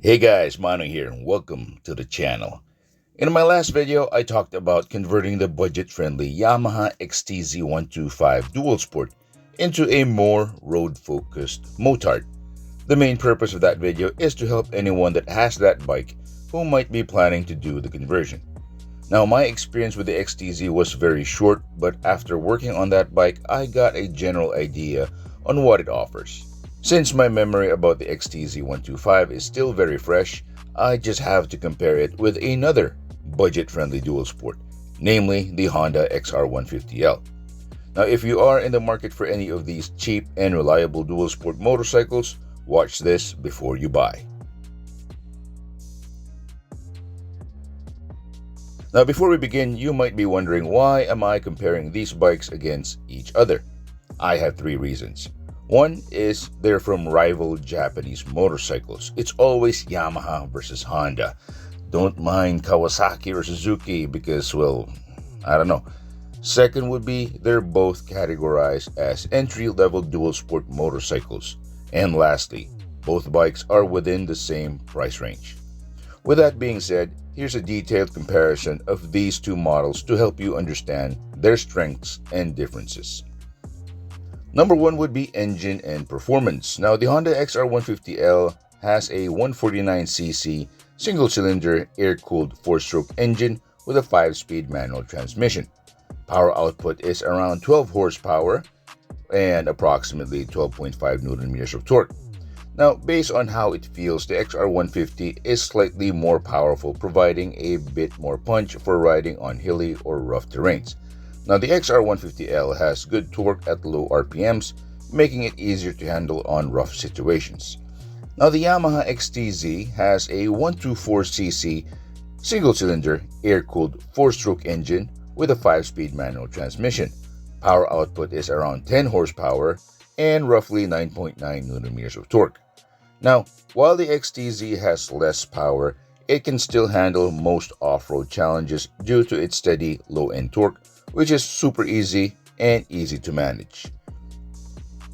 Hey guys, Mano here and welcome to the channel. In my last video, I talked about converting the budget-friendly Yamaha XTZ125 Dual Sport into a more road-focused motard. The main purpose of that video is to help anyone that has that bike who might be planning to do the conversion. Now, my experience with the XTZ was very short, but after working on that bike, I got a general idea on what it offers. Since my memory about the XTZ125 is still very fresh, I just have to compare it with another budget-friendly dual sport, namely the Honda XR150L. Now, if you are in the market for any of these cheap and reliable dual sport motorcycles, watch this before you buy. Now, before we begin, you might be wondering, why am I comparing these bikes against each other? I have three reasons. One is they're from rival Japanese motorcycles. It's always Yamaha versus Honda. Don't mind Kawasaki or Suzuki because, well, I don't know. Second would be they're both categorized as entry-level dual sport motorcycles. And lastly, both bikes are within the same price range. With that being said, here's a detailed comparison of these two models to help you understand their strengths and differences. Number one would be engine and performance. Now, the Honda XR150L has a 149cc single-cylinder air-cooled 4-stroke engine with a 5-speed manual transmission. Power output is around 12 horsepower and approximately 12.5 Nm of torque. Now, based on how it feels, the XR150 is slightly more powerful, providing a bit more punch for riding on hilly or rough terrains. Now, the XR150L has good torque at low RPMs, making it easier to handle on rough situations. Now, the Yamaha XTZ has a 124cc single-cylinder air-cooled 4-stroke engine with a 5-speed manual transmission. Power output is around 10 horsepower and roughly 9.9 Nm of torque. Now, while the XTZ has less power, it can still handle most off-road challenges due to its steady low-end torque, which is super easy and easy to manage.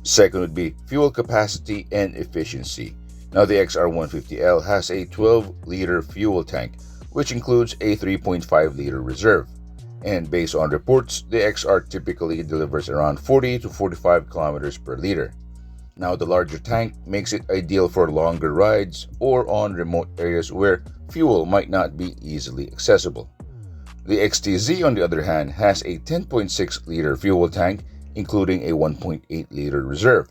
Second would be fuel capacity and efficiency. Now, the XR150L has a 12-liter fuel tank, which includes a 3.5-liter reserve. And based on reports, the XR typically delivers around 40 to 45 kilometers per liter. Now, the larger tank makes it ideal for longer rides or on remote areas where fuel might not be easily accessible. The XTZ, on the other hand, has a 10.6-liter fuel tank, including a 1.8-liter reserve.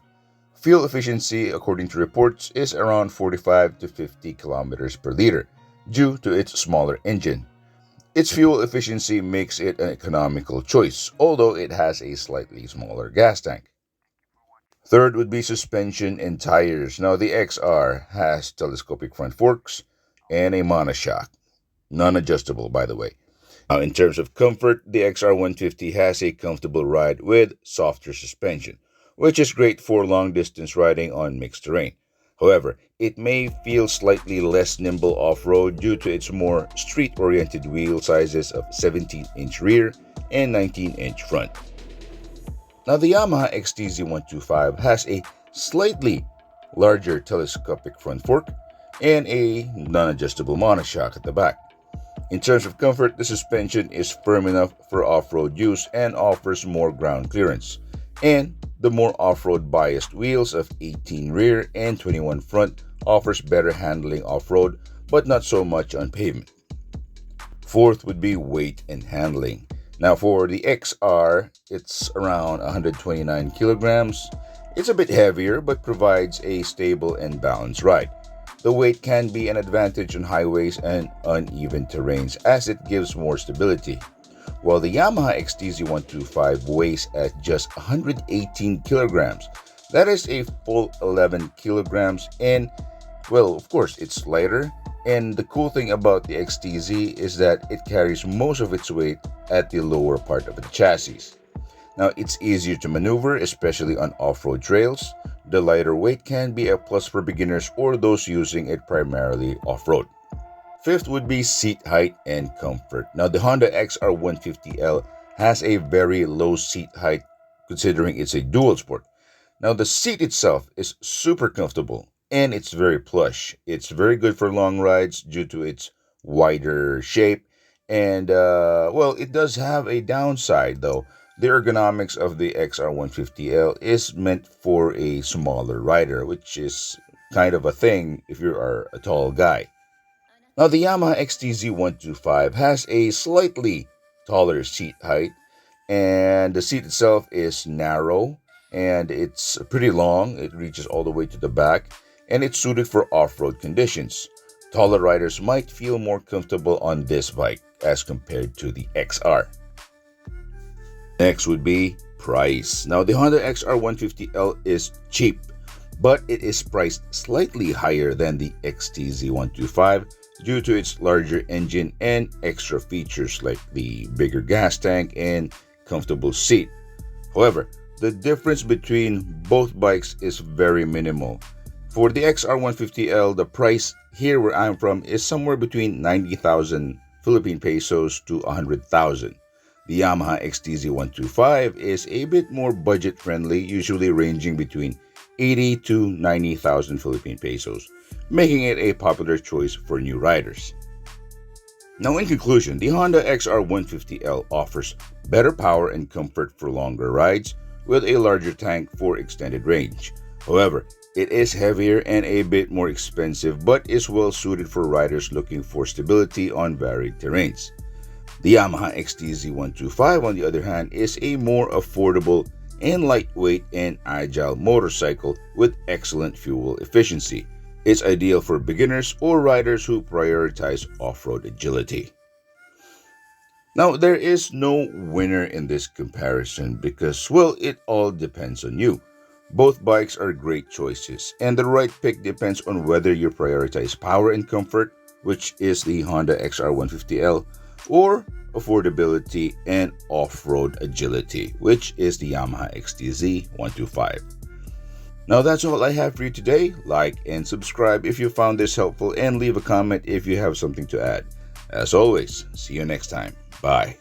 Fuel efficiency, according to reports, is around 45 to 50 kilometers per liter, due to its smaller engine. Its fuel efficiency makes it an economical choice, although it has a slightly smaller gas tank. Third would be suspension and tires. Now, the XR has telescopic front forks and a monoshock, non-adjustable, by the way. Now, in terms of comfort, the XR150 has a comfortable ride with softer suspension, which is great for long-distance riding on mixed terrain. However, it may feel slightly less nimble off-road due to its more street-oriented wheel sizes of 17-inch rear and 19-inch front. Now, the Yamaha XTZ125 has a slightly larger telescopic front fork and a non-adjustable monoshock at the back. In terms of comfort, the suspension is firm enough for off-road use and offers more ground clearance. And the more off-road biased wheels of 18 rear and 21 front offers better handling off-road, but not so much on pavement. Fourth would be weight and handling. Now, for the XR, it's around 129 kilograms. It's a bit heavier, but provides a stable and balanced ride. The weight can be an advantage on highways and uneven terrains as it gives more stability. While the Yamaha XTZ125 weighs at just 118 kilograms, that is a full 11 kilograms and, well, of course, it's lighter. And the cool thing about the XTZ is that it carries most of its weight at the lower part of the chassis. Now, it's easier to maneuver, especially on off-road trails. The lighter weight can be a plus for beginners or those using it primarily off-road. Fifth would be seat height and comfort. Now, the Honda XR150L has a very low seat height considering it's a dual sport. Now, the seat itself is super comfortable and it's very plush. It's very good for long rides due to its wider shape. And, well, it does have a downside though. The ergonomics of the XR150L is meant for a smaller rider, which is kind of a thing if you are a tall guy. Now, the Yamaha XTZ125 has a slightly taller seat height, and the seat itself is narrow and it's pretty long. It reaches all the way to the back, and it's suited for off road conditions. Taller riders might feel more comfortable on this bike as compared to the XR. Next would be price. Now, the Honda XR150L is cheap, but it is priced slightly higher than the XTZ125 due to its larger engine and extra features like the bigger gas tank and comfortable seat. However, the difference between both bikes is very minimal. For the XR150L, the price here where I'm from is somewhere between 90,000 Philippine pesos to 100,000. The Yamaha XTZ125 is a bit more budget friendly, usually ranging between 80 to 90,000 Philippine pesos, making it a popular choice for new riders. Now, in conclusion, the Honda XR150L offers better power and comfort for longer rides with a larger tank for extended range. However, it is heavier and a bit more expensive, but is well suited for riders looking for stability on varied terrains. The Yamaha XTZ125, on the other hand, is a more affordable and lightweight and agile motorcycle with excellent fuel efficiency. It's ideal for beginners or riders who prioritize off-road agility. Now, there is no winner in this comparison because, well, it all depends on you. Both bikes are great choices, and the right pick depends on whether you prioritize power and comfort, which is the Honda XR150L, or affordability and off-road agility, which is the Yamaha XTZ125. Now, that's all I have for you today. Like and subscribe if you found this helpful, and leave a comment if you have something to add. As always, see you next time. Bye.